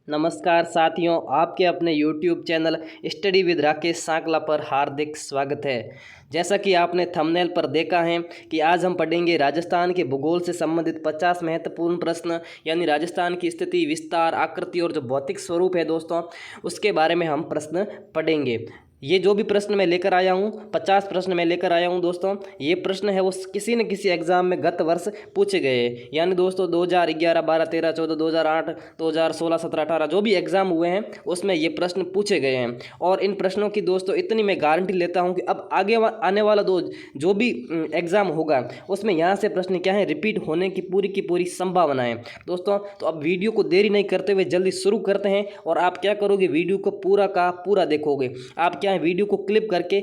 नमस्कार साथियों, आपके अपने YouTube channel study with Rakesh सांकला पर हार्दिक स्वागत है। जैसा कि आपने थंबनेल पर देखा है कि आज हम पढ़ेंगे राजस्थान के भूगोल से संबंधित 50 महत्वपूर्ण प्रश्न, यानी राजस्थान की स्थिति, विस्तार, आकृति और जो भौतिक स्वरूप है दोस्तों, उसके बारे में हम प्रश्न पढ़ेंगे। ये जो भी प्रश्न मैं लेकर आया हूँ, 50 प्रश्न मैं लेकर आया हूँ दोस्तों। ये प्रश्न है वो किसी न किसी एग्जाम में गत वर्ष पूछे गए हैं, यानी दोस्तों 2011, 12, 13, 14, 2008, 2016, 17, 18 जो भी एग्जाम हुए हैं उसमें ये प्रश्न पूछे गए हैं। और इन प्रश्नों की दोस्तों इतनी मैं गारंटी लेता हूँ कि अब आगे आने वाला जो भी एग्जाम होगा उसमें यहाँ से प्रश्न क्या है, रिपीट होने की पूरी संभावना है दोस्तों। तो अब वीडियो को देरी नहीं करते हुए जल्दी शुरू करते हैं। और आप क्या करोगे, वीडियो को पूरा का पूरा देखोगे। आप क्या है, वीडियो को क्लिप करके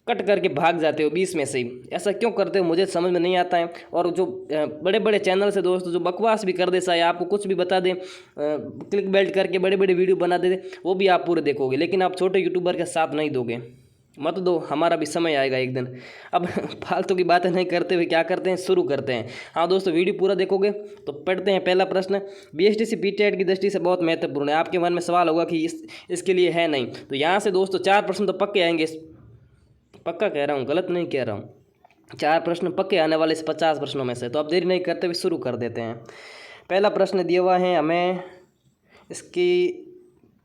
कट करके भाग जाते हो बीच में से ही। ऐसा क्यों करते हो मुझे समझ में नहीं आता है। और जो बड़े बड़े चैनल से दोस्तों जो बकवास भी कर दे, चाहे आपको कुछ भी बता दें, क्लिक बेल्ट करके बड़े बड़े वीडियो बना दे, वो भी आप पूरे देखोगे, लेकिन आप छोटे यूट्यूबर का साथ नहीं दोगे। मत दो, हमारा भी समय आएगा एक दिन। अब फालतू की बातें नहीं करते हुए क्या करते हैं, शुरू करते हैं। हाँ दोस्तों, वीडियो पूरा देखोगे तो पढ़ते हैं। पहला प्रश्न बीएसटीसी बीटेट की दृष्टि से बहुत महत्वपूर्ण है। आपके मन में सवाल होगा कि इसके लिए है नहीं, तो यहाँ से दोस्तों 4 प्रश्न तो पक्के आएंगे। पक्का कह रहा हूँ, गलत नहीं कह रहा हूँ। 4 प्रश्न पक्के आने वाले इस 50 प्रश्नों में से। तो अब देरी नहीं करते हुए शुरू कर देते हैं। पहला प्रश्न दिया हुआ है हमें, इसकी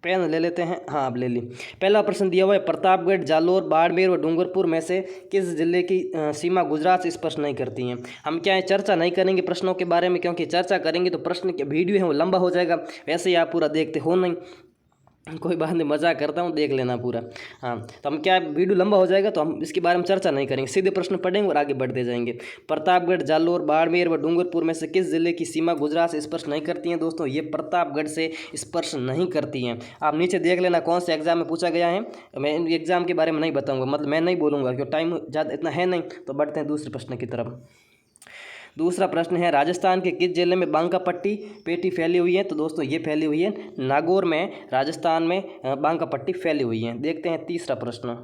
पेन ले लेते हैं। हाँ, अब ले ली। पहला प्रश्न दिया हुआ है, प्रतापगढ़, जालोर, बाड़मेर व डूंगरपुर में से किस जिले की सीमा गुजरात से स्पर्श नहीं करती हैं। हम क्या है, चर्चा नहीं करेंगे प्रश्नों के बारे में, क्योंकि चर्चा करेंगे तो प्रश्न के वीडियो है वो लंबा हो जाएगा। वैसे ही आप पूरा देखते हो नहीं, कोई बात नहीं, मजाक करता हूँ, देख लेना पूरा। हाँ, तो हम क्या, वीडियो लंबा हो जाएगा तो हम इसके बारे में चर्चा नहीं करेंगे, सीधे प्रश्न पढ़ेंगे और आगे बढ़ते जाएंगे। प्रतापगढ़, जालोर, बाड़मेर व डूंगरपुर में से किस जिले की सीमा गुजरात से स्पर्श नहीं करती हैं दोस्तों। ये प्रतापगढ़ से स्पर्श नहीं करती हैं। आप नीचे देख लेना कौन से एग्जाम में पूछा गया है। मैं एग्जाम के बारे में नहीं बताऊँगा, मतलब मैं नहीं बोलूँगा क्योंकि टाइम ज़्यादा इतना है नहीं। तो बढ़ते हैं दूसरे प्रश्न की तरफ। दूसरा प्रश्न है, राजस्थान के किस जिले में बांका पट्टी पेटी फैली हुई है। तो दोस्तों ये फैली हुई है नागौर में, राजस्थान में बांका पट्टी फैली हुई है। देखते हैं तीसरा प्रश्न।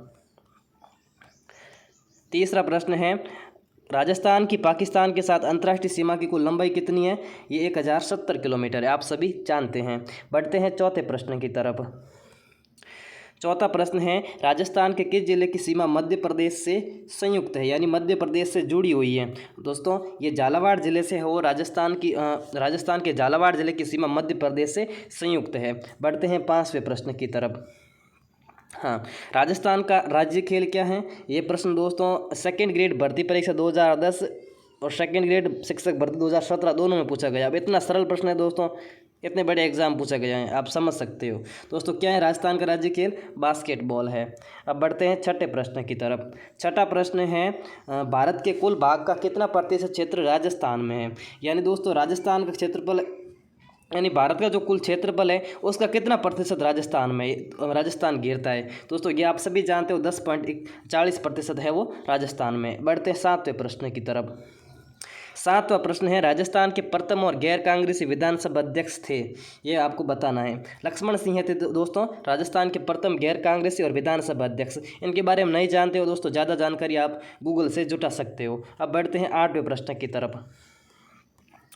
तीसरा प्रश्न है, राजस्थान की पाकिस्तान के साथ अंतर्राष्ट्रीय सीमा की कुल लंबाई कितनी है। ये 1070 किलोमीटर है, आप सभी जानते हैं। बढ़ते हैं चौथे प्रश्न की तरफ। चौथा प्रश्न है, राजस्थान के किस जिले की सीमा मध्य प्रदेश से संयुक्त है, यानी मध्य प्रदेश से जुड़ी हुई है। दोस्तों ये झालावाड़ जिले से है, वो राजस्थान के झालावाड़ जिले की सीमा मध्य प्रदेश से संयुक्त है। बढ़ते हैं 5वें प्रश्न की तरफ। हाँ, राजस्थान का राज्य खेल क्या है। ये प्रश्न दोस्तों सेकेंड ग्रेड भर्ती परीक्षा 2010 और सेकेंड ग्रेड शिक्षक भर्ती 2017 दोनों में पूछा गया। अब इतना सरल प्रश्न है दोस्तों, इतने बड़े एग्जाम पूछा गया है, आप समझ सकते हो। दोस्तों क्या है, राजस्थान का राज्य खेल बास्केटबॉल है। अब बढ़ते हैं छठे प्रश्न की तरफ। छठा प्रश्न है, भारत के कुल भाग का कितना प्रतिशत क्षेत्र राजस्थान में है। यानी दोस्तों राजस्थान का क्षेत्रफल, यानी भारत का जो कुल क्षेत्रफल है उसका कितना प्रतिशत राजस्थान घेरता है। दोस्तों ये आप सभी जानते हो, 10.40% है वो राजस्थान में। बढ़ते हैं 7वें प्रश्न की तरफ। 7वां प्रश्न है, राजस्थान के प्रथम और गैर कांग्रेसी विधानसभा अध्यक्ष थे। ये आपको बताना है। लक्ष्मण सिंह थे दोस्तों राजस्थान के प्रथम गैर कांग्रेसी और विधानसभा अध्यक्ष। इनके बारे में नहीं जानते हो दोस्तों, ज़्यादा जानकारी आप गूगल से जुटा सकते हो। अब बढ़ते हैं 8वें प्रश्न की तरफ।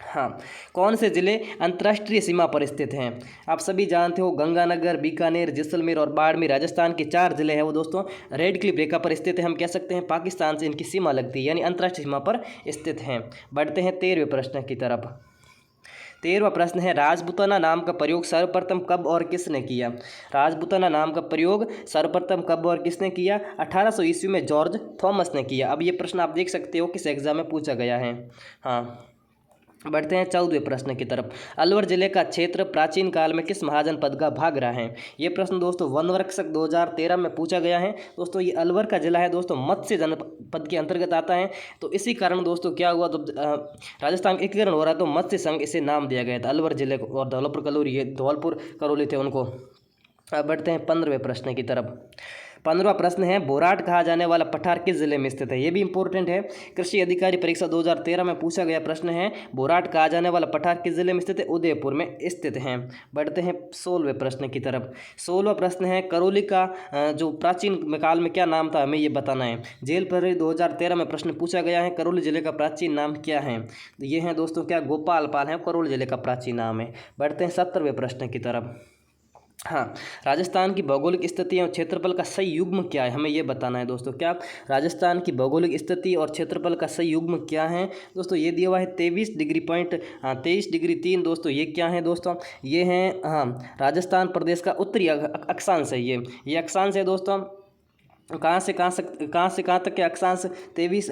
हाँ, कौन से जिले अंतर्राष्ट्रीय सीमा पर स्थित हैं। आप सभी जानते हो, गंगानगर, बीकानेर, जैसलमेर और बाड़मेर राजस्थान के 4 जिले हैं वो दोस्तों रेड क्लिफ रेखा पर स्थित है। हम कह सकते हैं पाकिस्तान से इनकी सीमा लगती है, यानी अंतर्राष्ट्रीय सीमा पर स्थित हैं। बढ़ते हैं 13वें प्रश्न की तरफ। 13वां प्रश्न है, राजपूताना नाम का प्रयोग सर्वप्रथम कब और किसने किया। राजपूताना नाम का प्रयोग सर्वप्रथम कब और किसने किया। 1800 ईस्वी में जॉर्ज थॉमस ने किया। अब ये प्रश्न आप देख सकते हो किस एग्जाम में पूछा गया है। हाँ, बढ़ते हैं 14वें प्रश्न की तरफ। अलवर जिले का क्षेत्र प्राचीन काल में किस महाजनपद का भाग रहा है। ये प्रश्न दोस्तों वनरक्षक 2013 में पूछा गया है। दोस्तों ये अलवर का जिला है दोस्तों, मत्स्य जनपद के अंतर्गत आता है। तो इसी कारण दोस्तों क्या हुआ, तो राजस्थान का एकीकरण हो रहा तो मत्स्य संघ इसे नाम दिया गया था अलवर जिले को, और धौलपुर करौली थे उनको। अब बढ़ते हैं 15वें प्रश्न की तरफ। 15वां प्रश्न है बोराट कहा जाने वाला पठार किस जिले में स्थित है, ये भी इंपॉर्टेंट है। कृषि अधिकारी परीक्षा 2013 में पूछा गया प्रश्न है, बोराट कहा जाने वाला पठार किस जिले में स्थित है, उदयपुर में स्थित है। बढ़ते हैं 16वें प्रश्न की तरफ। 16वां प्रश्न है करौली का जो प्राचीन काल में क्या नाम था, हमें ये बताना है। जेल प्रहरी 2013 में प्रश्न पूछा गया है, करौली जिले का प्राचीन नाम क्या है, तो ये है दोस्तों क्या, गोपालपाल है करौली जिले का प्राचीन नाम है। बढ़ते हैं 17वें प्रश्न की तरफ। हाँ, राजस्थान की भौगोलिक स्थिति और क्षेत्रफल का सही युग्म क्या है, हमें ये बताना है दोस्तों। क्या राजस्थान की भौगोलिक स्थिति और क्षेत्रफल का सही युग्म क्या है दोस्तों, ये दिया हुआ है 23 डिग्री पॉइंट 23 डिग्री 3 दोस्तों। ये क्या है दोस्तों, ये है राजस्थान प्रदेश का उत्तरी अक्षांश है। ये अक्षांश है दोस्तों, कहाँ से कहाँ तक के अक्षांश 23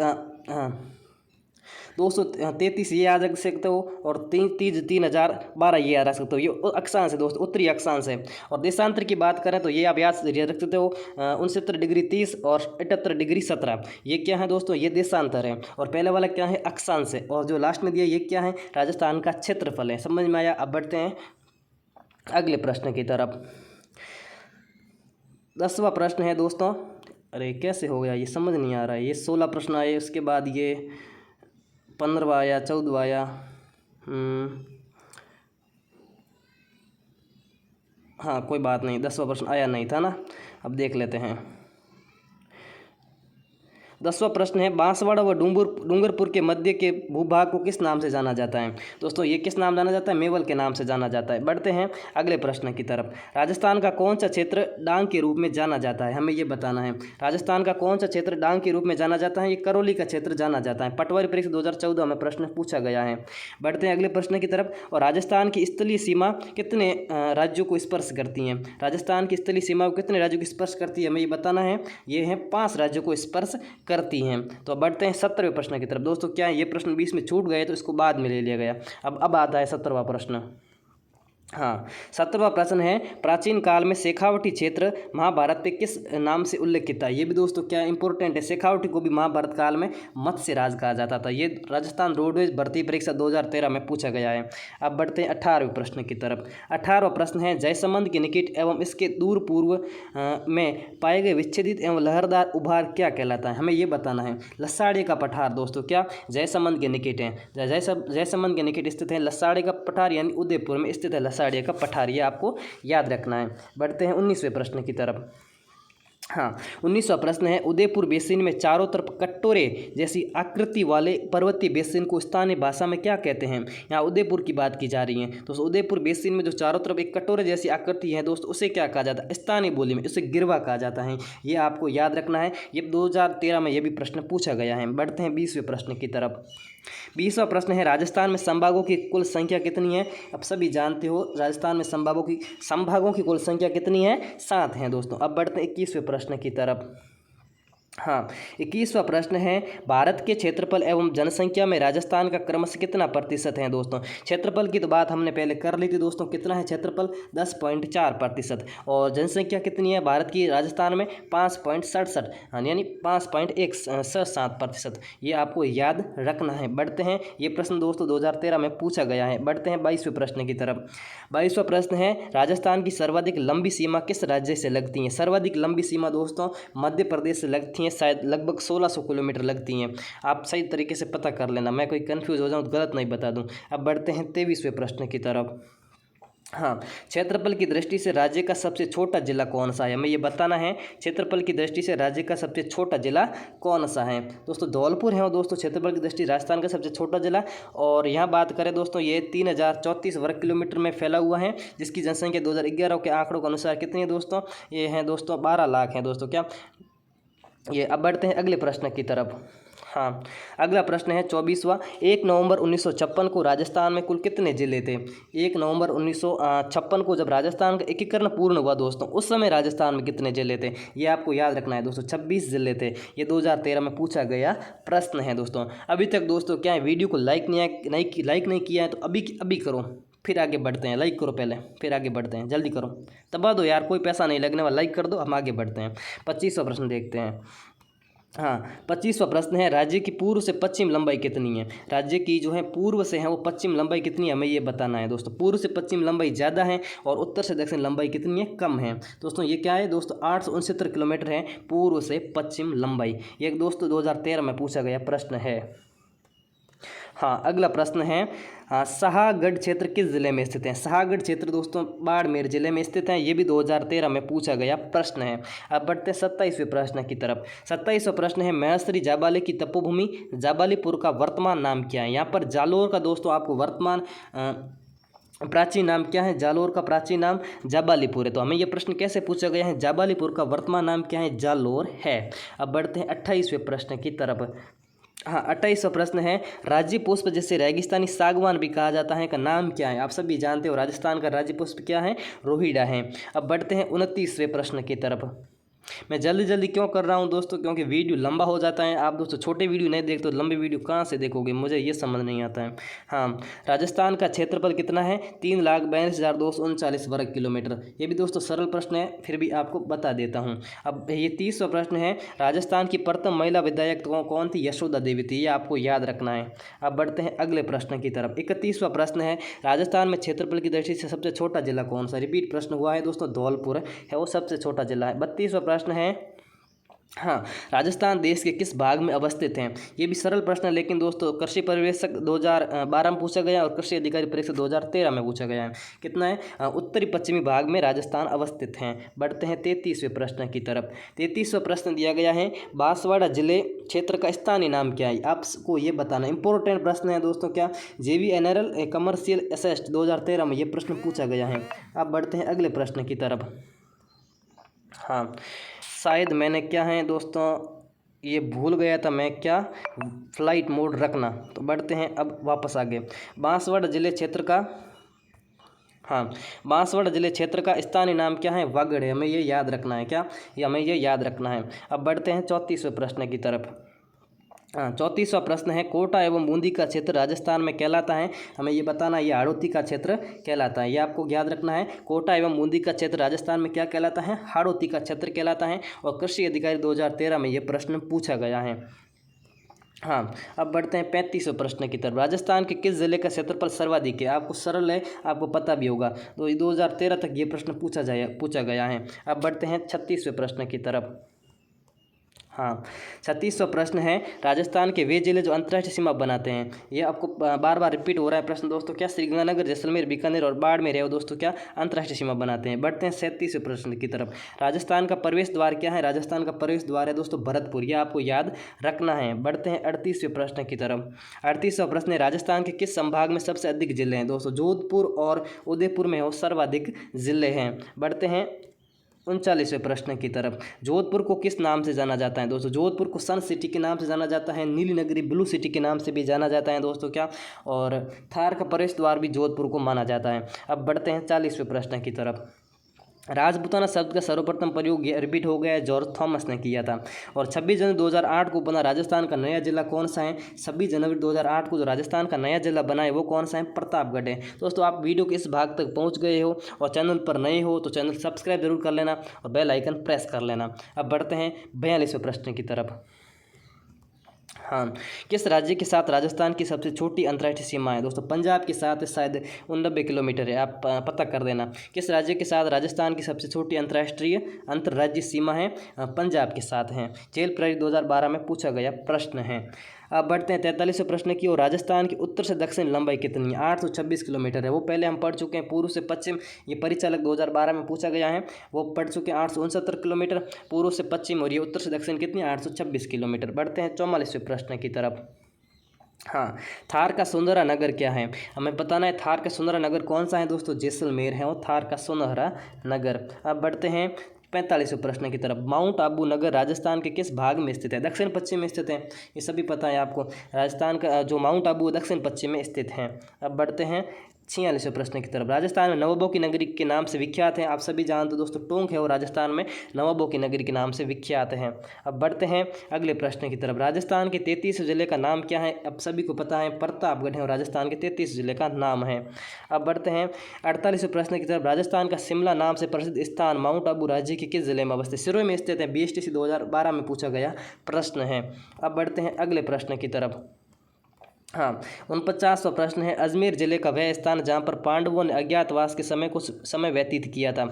233 ये याद रख सकते हो, और 3012 ये याद रख सकते हो। ये अक्षांश है दोस्तों, उत्तरी अक्षांश है। और देशांतर की बात करें तो ये आप याद रख सकते हो 69 डिग्री 30 और 78 डिग्री 17। ये क्या है दोस्तों, ये देशांतर है। और पहले वाला क्या है, अक्षांश है। और जो लास्ट में दिया ये क्या है, राजस्थान का क्षेत्रफल है। समझ में आया। अब बढ़ते हैं अगले प्रश्न की तरफ। 10वां प्रश्न है दोस्तों, अरे कैसे हो गया ये समझ नहीं आ रहा है। ये 16 प्रश्न आए, उसके बाद ये 15वां आया, 14वां आया। हाँ कोई बात नहीं, 10वां प्रश्न आया नहीं था ना। अब देख लेते हैं। 10वां प्रश्न है बांसवाड़ा व डूंगरपुर के मध्य के भूभाग को किस नाम से जाना जाता है दोस्तों, ये किस नाम जाना जाता है, मेवल के नाम से जाना जाता है। बढ़ते हैं अगले प्रश्न की तरफ। राजस्थान का कौन सा क्षेत्र डांग के रूप में जाना जाता है, हमें ये बताना है। राजस्थान का कौन सा क्षेत्र डांग के रूप में जाना जाता है, ये करौली का क्षेत्र जाना जाता है। पटवारी परीक्षा 2014 में प्रश्न पूछा गया है। बढ़ते हैं अगले प्रश्न की तरफ। और राजस्थान की स्थलीय सीमा कितने राज्यों को स्पर्श करती हैं, राजस्थान की स्थलीय सीमा को कितने राज्यों को स्पर्श करती है, हमें ये बताना है। ये है 5 राज्यों को स्पर्श करती हैं। तो अब बढ़ते हैं 17वें प्रश्न की तरफ। दोस्तों क्या है, ये प्रश्न 20 में छूट गए तो इसको बाद में ले लिया गया। अब आता है 17वां प्रश्न। हाँ, 17वां प्रश्न है प्राचीन काल में शेखावटी क्षेत्र महाभारत के किस नाम से उल्लेखित था। ये भी दोस्तों क्या इंपॉर्टेंट है। शेखावटी को भी महाभारत काल में मत्स्य राज कहा जाता था। ये राजस्थान रोडवेज भर्ती परीक्षा 2013 में पूछा गया है। अब बढ़ते हैं 18वें प्रश्न की तरफ। 18वां प्रश्न है जयसमंद के निकट एवं इसके दूर पूर्व में पाए गए विच्छेदित एवं लहरदार उभार क्या कहलाता है, हमें ये बताना है। लसाड़े का पठार दोस्तों क्या जयसमंद के निकट है, जयसमंद के निकट स्थित है लसाड़े का पठार, यानी उदयपुर में स्थित है लसाड़िया का पठार, ये आपको याद रखना है। बढ़ते हैं 19वें प्रश्न की तरफ। हाँ, 19वां प्रश्न है उदयपुर बेसिन में चारों तरफ कटोरे जैसी आकृति वाले पर्वतीय बेसिन को स्थानीय भाषा में क्या कहते हैं। यहाँ उदयपुर की बात की जा रही है। तो उदयपुर बेसिन में जो चारों तरफ एक कटोरे जैसी आकृति है दोस्त, उसे क्या कहा जाता है, स्थानीय बोली में उसे गिरवा कहा जाता है। ये आपको याद रखना है। ये 2013 में ये भी प्रश्न पूछा गया है। बढ़ते हैं 20वें प्रश्न की तरफ। 20वां प्रश्न है राजस्थान में संभागों की कुल संख्या कितनी है। अब सभी जानते हो राजस्थान में संभागों की कुल संख्या कितनी है, 7 हैं दोस्तों। अब बढ़ते हैं 21वें प्रश्न की तरफ। हाँ, 21वां प्रश्न है भारत के क्षेत्रफल एवं जनसंख्या में राजस्थान का क्रमशः कितना प्रतिशत है दोस्तों। क्षेत्रफल की तो बात हमने पहले कर ली थी दोस्तों, कितना है क्षेत्रफल 10.4%। और जनसंख्या कितनी है भारत की राजस्थान में 5.67, यानी 5.167%। ये आपको याद रखना है। बढ़ते हैं, ये प्रश्न दोस्तों 2013 में पूछा गया है। बढ़ते हैं 22वें प्रश्न की तरफ। 22वां प्रश्न है राजस्थान की सर्वाधिक लंबी सीमा किस राज्य से लगती है। सर्वाधिक लंबी सीमा दोस्तों मध्य प्रदेश से लगती है, शायद लगभग 1600 किलोमीटर लगती हैं। आप सही तरीके से पता कर लेना, मैं कोई कंफ्यूज हो जाऊँ तो गलत नहीं बता दूं। अब बढ़ते हैं 23वें प्रश्न की तरफ। हाँ, क्षेत्रफल की दृष्टि से राज्य का सबसे छोटा जिला कौन सा है, हमें ये बताना है। क्षेत्रफल की दृष्टि से राज्य का सबसे छोटा जिला कौन सा है दोस्तों, धौलपुर है। और दोस्तों क्षेत्रफल की दृष्टि राजस्थान का सबसे छोटा जिला। और यहाँ बात करें दोस्तों, ये 3034 वर्ग किलोमीटर में फैला हुआ है, जिसकी जनसंख्या 2011 के आंकड़ों के अनुसार कितनी है दोस्तों, ये है दोस्तों 12 लाख है दोस्तों क्या ये। अब बढ़ते हैं अगले प्रश्न की तरफ। हाँ, अगला प्रश्न है 24वां। 1 नवंबर 1956 को राजस्थान में कुल कितने जिले थे। 1 नवंबर 1956 को जब राजस्थान का एकीकरण पूर्ण हुआ दोस्तों, उस समय राजस्थान में कितने जिले थे, ये आपको याद रखना है दोस्तों। 26 जिले थे। ये 2013 में पूछा गया प्रश्न है दोस्तों। अभी तक दोस्तों क्या है, वीडियो को लाइक नहीं किया है तो अभी करो, फिर आगे बढ़ते हैं। लाइक करो पहले, फिर आगे बढ़ते हैं, जल्दी करो, दबा दो यार, कोई पैसा नहीं लगने वाला, लाइक कर दो। हम आगे बढ़ते हैं। 25वां प्रश्न देखते हैं। हाँ, 25वां प्रश्न है, राज्य की पूर्व से पश्चिम लंबाई कितनी है। राज्य की जो है पूर्व से है वो पश्चिम लंबाई कितनी है, हमें ये बताना है दोस्तों। पूर्व से पश्चिम लंबाई ज़्यादा है और उत्तर से दक्षिण लंबाई कितनी है, कम है। दोस्तों ये क्या है दोस्तों, 869 किलोमीटर है पूर्व से पश्चिम लंबाई। ये दोस्तों 2013 में पूछा गया प्रश्न है। हाँ, अगला प्रश्न है, हाँ, शाहगढ़ क्षेत्र किस जिले में स्थित है। शाहगढ़ क्षेत्र दोस्तों बाड़मेर जिले में स्थित है। ये भी 2013 में पूछा गया प्रश्न है। अब बढ़ते हैं 27वें प्रश्न की तरफ। 27वां प्रश्न है, महर्षि जाबाली की तपोभूमि जाबालीपुर का वर्तमान नाम क्या है। यहाँ पर जालोर का दोस्तों आपको वर्तमान प्राचीन नाम क्या है, जालोर का प्राचीन नाम जाबालीपुर है। तो हमें यह प्रश्न कैसे पूछा गया है, जाबालीपुर का वर्तमान नाम क्या है, जालोर है। अब बढ़ते हैं 28वें प्रश्न की तरफ। हाँ, 28वां प्रश्न है, राज्य पुष्प जिसे रेगिस्तानी सागवान भी कहा जाता है का नाम क्या है। आप सभी जानते हो राजस्थान का राज्य पुष्प क्या है, रोहिड़ा है। अब बढ़ते हैं 29वें प्रश्न की तरफ। मैं जल्दी जल्दी क्यों कर रहा हूं दोस्तों, क्योंकि वीडियो लंबा हो जाता है। आप दोस्तों छोटे वीडियो नहीं देखते तो लंबी वीडियो कहां से देखोगे, मुझे ये समझ नहीं आता है। हाँ, राजस्थान का क्षेत्रफल कितना है, 3,42,239 वर्ग किलोमीटर। ये भी दोस्तों सरल प्रश्न है, फिर भी आपको बता देता हूँ। अब ये 30वां प्रश्न है, राजस्थान की प्रथम महिला विधायक कौन थी, यशोदा देवी थी। ये आपको याद रखना है। अब बढ़ते हैं अगले प्रश्न की तरफ। 31वां प्रश्न है, राजस्थान में क्षेत्रफल की दृष्टि से सबसे छोटा जिला कौन सा। रिपीट प्रश्न हुआ है दोस्तों, धौलपुर है वो सबसे छोटा जिला है। 32वां प्रश्न है, हाँ, राजस्थान देश के किस भाग में अवस्थित हैं। ये भी सरल प्रश्न है, लेकिन दोस्तों कृषि पर्यवेक्षक 2012 में पूछा गया और कृषि अधिकारी परीक्षा 2013 में पूछा गया है। कितना है, उत्तरी पश्चिमी भाग में राजस्थान अवस्थित हैं। बढ़ते हैं 33वें प्रश्न की तरफ। 33वां प्रश्न दिया गया है, बांसवाड़ा जिले क्षेत्र का स्थानीय नाम क्या है। आपको ये बताना, इंपॉर्टेंट प्रश्न है दोस्तों। क्या, JVNRL कमर्शियल एसेस्ट 2013 में ये प्रश्न पूछा गया है। अब बढ़ते हैं अगले प्रश्न की तरफ। हाँ, शायद मैंने क्या है दोस्तों, ये भूल गया था मैं, क्या, फ्लाइट मोड रखना। तो बढ़ते हैं अब वापस आगे। बांसवाड़ा जिले क्षेत्र का, हाँ, बांसवाड़ा जिले क्षेत्र का स्थानीय नाम क्या है, वागड़ है। हमें ये याद रखना है। क्या, ये हमें ये याद रखना है। अब बढ़ते हैं 34वें प्रश्न की तरफ। हाँ, 34वां प्रश्न है, कोटा एवं बूंदी का क्षेत्र राजस्थान में कहलाता है। हमें ये बताना, ये हाड़ौती का क्षेत्र कहलाता है। ये आपको याद रखना है। कोटा एवं बूंदी का क्षेत्र राजस्थान में क्या कहलाता है, हाड़ौती का क्षेत्र कहलाता है। और कृषि अधिकारी 2013 में ये प्रश्न पूछा गया है। हाँ, अब बढ़ते हैं 35वें प्रश्न की तरफ। राजस्थान के किस जिले का क्षेत्रफल सर्वाधिक है। आपको सरल है, आपको पता भी होगा। तो 2013 तक ये प्रश्न पूछा गया है। अब बढ़ते हैं 36वें प्रश्न की तरफ। हाँ, 36वां प्रश्न है, राजस्थान के वे जिले जो अंतर्राष्ट्रीय सीमा बनाते हैं। ये आपको बार बार रिपीट हो रहा है प्रश्न दोस्तों। क्या, श्रीगंगानगर, जैसलमेर, बीकानेर और बाड़मेर है वो दोस्तों क्या, अंतर्राष्ट्रीय सीमा बनाते हैं। बढ़ते हैं 37वें प्रश्न की तरफ। राजस्थान का प्रवेश द्वार क्या है। राजस्थान का प्रवेश द्वार है दोस्तों भरतपुर। ये आपको याद रखना है। बढ़ते हैं 38वें प्रश्न की तरफ। 38वां प्रश्न है, राजस्थान के किस संभाग में सबसे अधिक जिले हैं। दोस्तों जोधपुर और उदयपुर में हो सर्वाधिक जिले हैं। बढ़ते हैं 39वें प्रश्न की तरफ। जोधपुर को किस नाम से जाना जाता है। दोस्तों जोधपुर को सन सिटी के नाम से जाना जाता है, नीली नगरी, ब्लू सिटी के नाम से भी जाना जाता है दोस्तों। क्या, और थार का प्रवेश द्वार भी जोधपुर को माना जाता है। अब बढ़ते हैं 40वें प्रश्न की तरफ। राजपूताना शब्द का सर्वप्रथम प्रयोग ये रिपीट हो गया है, जॉर्ज थॉमस ने किया था। और 26 जनवरी 2008 को बना राजस्थान का नया जिला कौन सा है। 26 जनवरी 2008 को जो राजस्थान का नया जिला बना है वो कौन सा है, प्रतापगढ़ है। दोस्तों आप वीडियो के इस भाग तक पहुंच गए हो और चैनल पर नए हो तो चैनल सब्सक्राइब जरूर कर लेना और बेल आइकन प्रेस कर लेना। अब बढ़ते हैं 42वें प्रश्न की तरफ। हाँ, किस राज्य के साथ राजस्थान की सबसे छोटी अंतर्राष्ट्रीय सीमा है। दोस्तों पंजाब के साथ शायद 89 किलोमीटर है, आप पता कर देना। किस राज्य के साथ राजस्थान की सबसे छोटी अंतर्राज्यीय सीमा है, पंजाब के साथ है। चेल प्रहरी 2012 में पूछा गया प्रश्न है। अब बढ़ते हैं 43वें प्रश्न की ओर। राजस्थान की उत्तर से दक्षिण लंबाई कितनी है, 826 किलोमीटर है। वो पहले हम पढ़ चुके हैं। पूर्व से पश्चिम, ये परिचालक 2012 में पूछा गया है, वो पढ़ चुके हैं 869 किलोमीटर पूर्व से पश्चिम, और ये उत्तर से दक्षिण कितनी, 826 किलोमीटर। बढ़ते हैं 44वें प्रश्न की तरफ। हाँ, थार का सुनहरा नगर क्या है, हमें बताना है। थार का सुनहरा नगर कौन सा है दोस्तों, जैसलमेर है वो थार का सुनहरा नगर। अब बढ़ते हैं 45वें प्रश्न की तरफ। माउंट आबू नगर राजस्थान के किस भाग में स्थित है, दक्षिण पश्चिम में स्थित है। ये सभी पता है आपको। राजस्थान का जो माउंट आबू दक्षिण पश्चिम में स्थित है। अब बढ़ते हैं 46वें प्रश्न की तरफ, राजस्थान में नवाबों की नगरी के नाम से विख्यात है। आप सभी जानते हो दोस्तों, टोंक है वो राजस्थान में नवाबों की नगरी के नाम से विख्यात है। अब बढ़ते हैं अगले प्रश्न की तरफ, राजस्थान के 33 जिले का नाम क्या है? अब सभी को पता है, प्रतापगढ़ है और राजस्थान के 33 जिले का नाम है। अब बढ़ते हैं 48वें प्रश्न की तरफ, राजस्थान का शिमला नाम से प्रसिद्ध स्थान माउंट आबू राज्य के किस जिले में अवस्थित? सिरोही में स्थित है। BSTC 2012 में पूछा गया प्रश्न है। अब बढ़ते हैं अगले प्रश्न की तरफ। हाँ, 49वां प्रश्न है, अजमेर जिले का वह स्थान जहाँ पर पांडवों ने अज्ञातवास के समय कुछ समय व्यतीत किया था।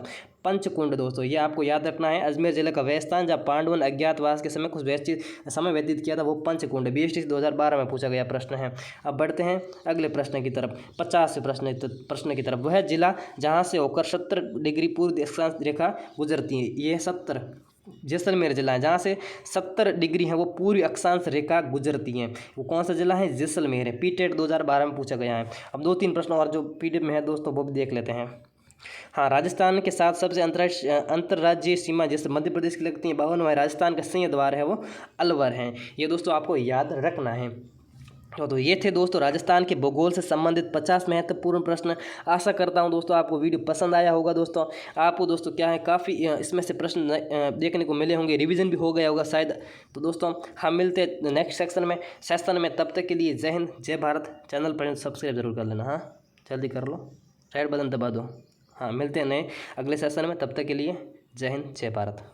पंचकुंड दोस्तों, ये आपको याद रखना है। अजमेर जिले का वह स्थान जहाँ पांडवों ने अज्ञातवास के समय कुछ समय व्यतीत किया था, वो पंचकुंड। BSTC 2012 में पूछा गया प्रश्न है। अब बढ़ते हैं अगले प्रश्न की तरफ, 50वें प्रश्न की तरफ, वह जिला जहाँ से होकर 70 डिग्री पूर्व अक्षांश रेखा गुजरती है। ये 70 जैसलमेर जिला है, जहाँ से 70 डिग्री है वो पूर्वी अक्षांश रेखा गुजरती हैं। वो कौन सा जिला है? जैसलमेर है। PTET 2012 में पूछा गया है। अब 2-3 प्रश्न और जो PDF में है दोस्तों, वो भी देख लेते हैं। हाँ, राजस्थान के साथ सबसे अंतर्राज्यीय सीमा जैसे मध्य प्रदेश की लगती है 52, राजस्थान का सिंह द्वार है वो अलवर है। ये दोस्तों आपको याद रखना है। तो ये थे दोस्तों राजस्थान के भूगोल से संबंधित 50 महत्वपूर्ण प्रश्न। आशा करता हूँ दोस्तों आपको वीडियो पसंद आया होगा। दोस्तों आपको दोस्तों क्या है, काफ़ी इसमें से प्रश्न देखने को मिले होंगे, रिवीजन भी हो गया होगा शायद। तो दोस्तों हम मिलते हैं नेक्स्ट सेशन में। तब तक के लिए जय हिंद, जय भारत। चैनल पर सब्सक्राइब जरूर कर लेना। हाँ, जल्दी कर लो, रेड बटन दबा दो। हाँ, मिलते हैं नए अगले सेशन में। तब तक के लिए जय हिंद, जय भारत।